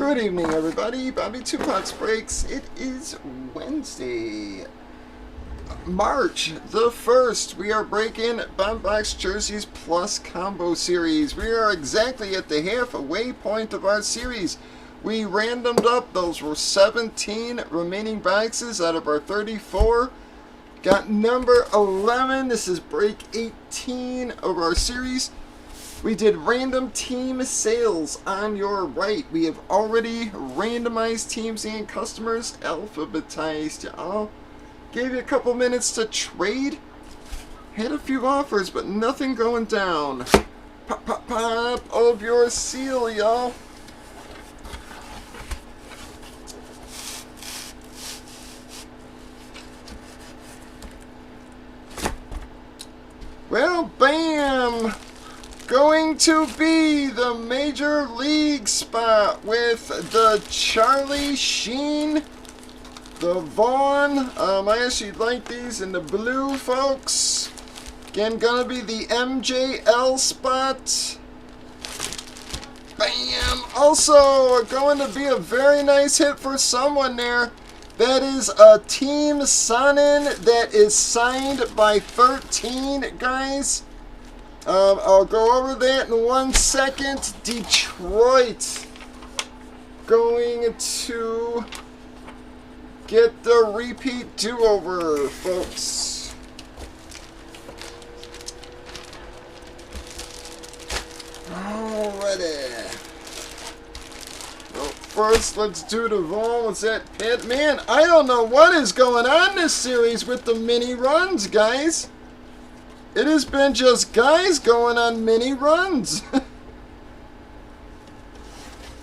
Good evening, everybody. Bobby Tupac Breaks. It is Wednesday, March the 1st. We are breaking Bomb Box Jerseys Plus Combo Series. We are exactly at the halfway point of our series. We randomed up. Those were 17 remaining boxes out of our 34. Got number 11. This is break 18 of our series. We did random team sales on your right. We have already randomized teams and customers, alphabetized y'all. Gave you a couple minutes to trade. Had a few offers, but nothing going down. Pop, pop, pop of your seal, y'all. Well, bam! Going to be the Major League spot with the Charlie Sheen, the Vaughn. I actually like these in the blue, folks. Again, gonna be the MJL spot. Bam! Also, going to be a very nice hit for someone there. That is a Team Sonnen that is signed by 13, guys. I'll go over that in 1 second. Detroit going to get the repeat do-over, folks. Alrighty. Well, first, let's do the Vaughn. What's that, Pit? Man, I don't know what is going on this series with the mini runs, guys. It has been just guys going on mini runs. It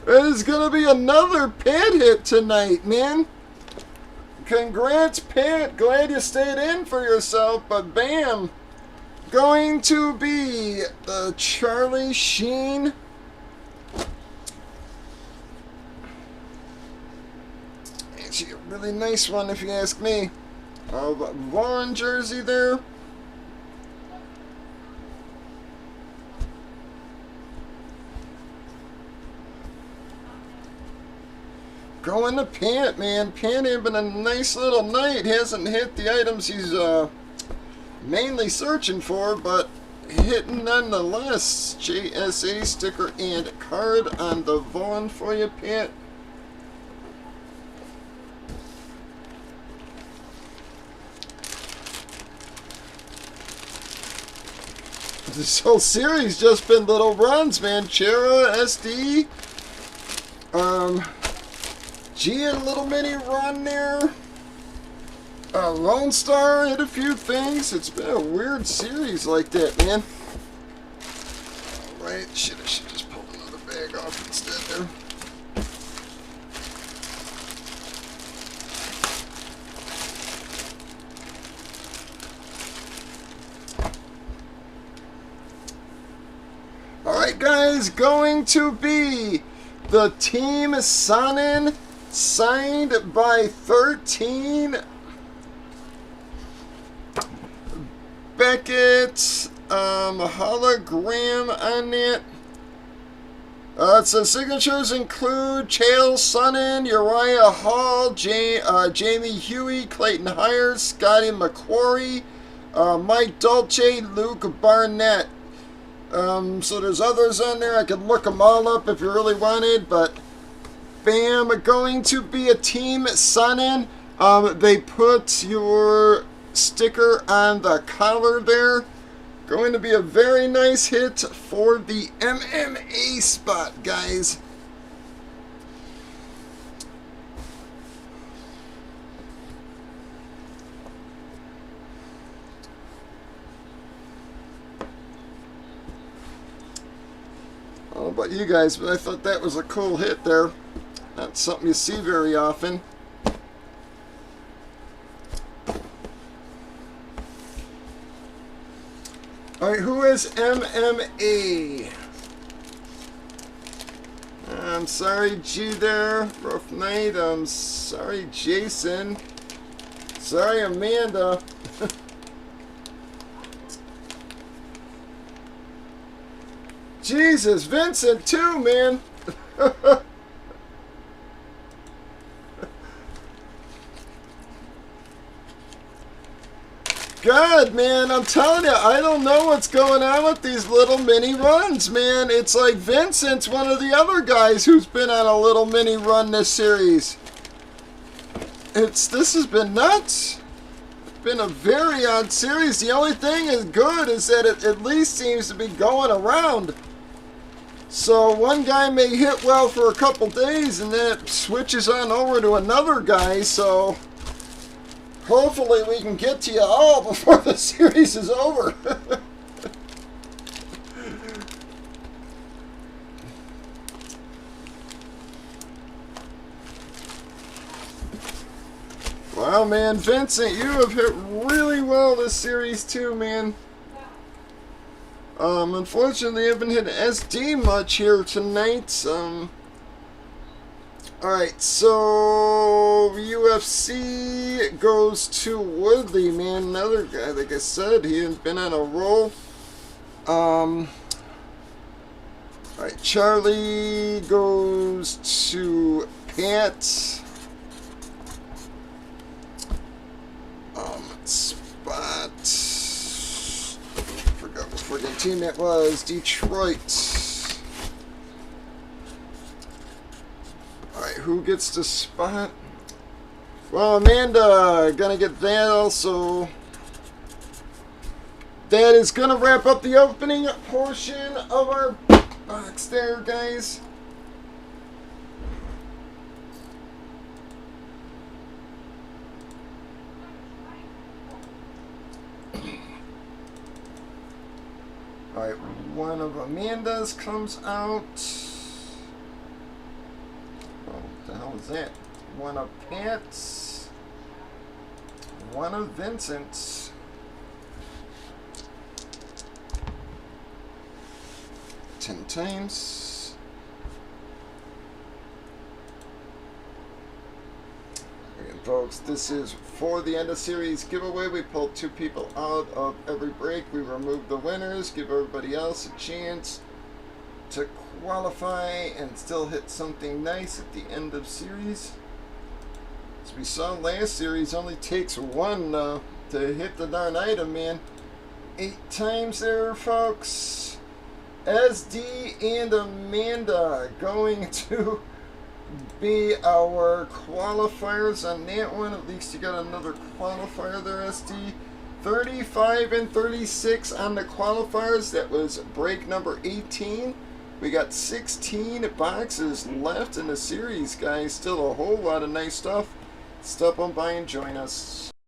is going to be another Pat hit tonight, man. Congrats, Pat. Glad you stayed in for yourself, but bam. Going to be the Charlie Sheen. Actually, a really nice one if you ask me. Vaughn jersey there. Going to Pant, man. Pant ain't been a nice little night. Hasn't hit the items he's mainly searching for, but hitting nonetheless. JSA sticker and card on the Vaughn for you, Pant. This whole series just been little runs, man. Chera, SD. G had a little mini run there. Lone Star hit a few things. It's been a weird series like that, man. Alright, shit, I should just pull another bag off instead there. Alright, guys, going to be the Team Sonnen. Signed by 13. Beckett, hologram on it. It says signatures include Chael Sonnen, Uriah Hall, Jamie Huey, Clayton Hires, Scotty McQuarrie, Mike Dolce, Luke Barnett. So there's others on there. I could look them all up if you really wanted, but bam, going to be a Team Sonnen. They put your sticker on the collar there. Going to be a very nice hit for the MMA spot, guys. I don't know about you guys, but I thought that was a cool hit there. Not something you see very often. Alright, who is MMA? I'm sorry, G there. Rough night. I'm sorry, Jason. Sorry, Amanda. Jesus, Vincent too, man. God, man, I'm telling you, I don't know what's going on with these little mini runs, man. It's like Vincent's one of the other guys who's been on a little mini run this series. This has been nuts. It's been a very odd series. The only thing is good is that it at least seems to be going around. So one guy may hit well for a couple days and then it switches on over to another guy, so hopefully we can get to you all before the series is over. Wow, man, Vincent, you have hit really well this series too, man. Unfortunately, I haven't hit SD much here tonight. Alright, so UFC goes to Woodley, man. Another guy, like I said, he has been on a roll. Alright, Charlie goes to Pat. Spot. Forgot what friggin' team that was. Detroit. Alright, who gets to spot? Well, Amanda, gonna get that also. That is gonna wrap up the opening portion of our box there, guys. Alright, one of Amanda's comes out. Oh, what the hell is that? One of Pat's. One of Vincent's. 10 times. Again, folks, this is for the end of series giveaway. We pulled 2 people out of every break. We removed the winners, give everybody else a chance to qualify and still hit something nice at the end of series. As we saw last series, only takes one to hit the darn item, man. 8 times there, folks. SD and Amanda going to be our qualifiers on that one. At least you got another qualifier there, SD. 35 and 36 on the qualifiers. That was break number 18. We got 16 boxes left in the series, guys. Still a whole lot of nice stuff. Stop on by and join us.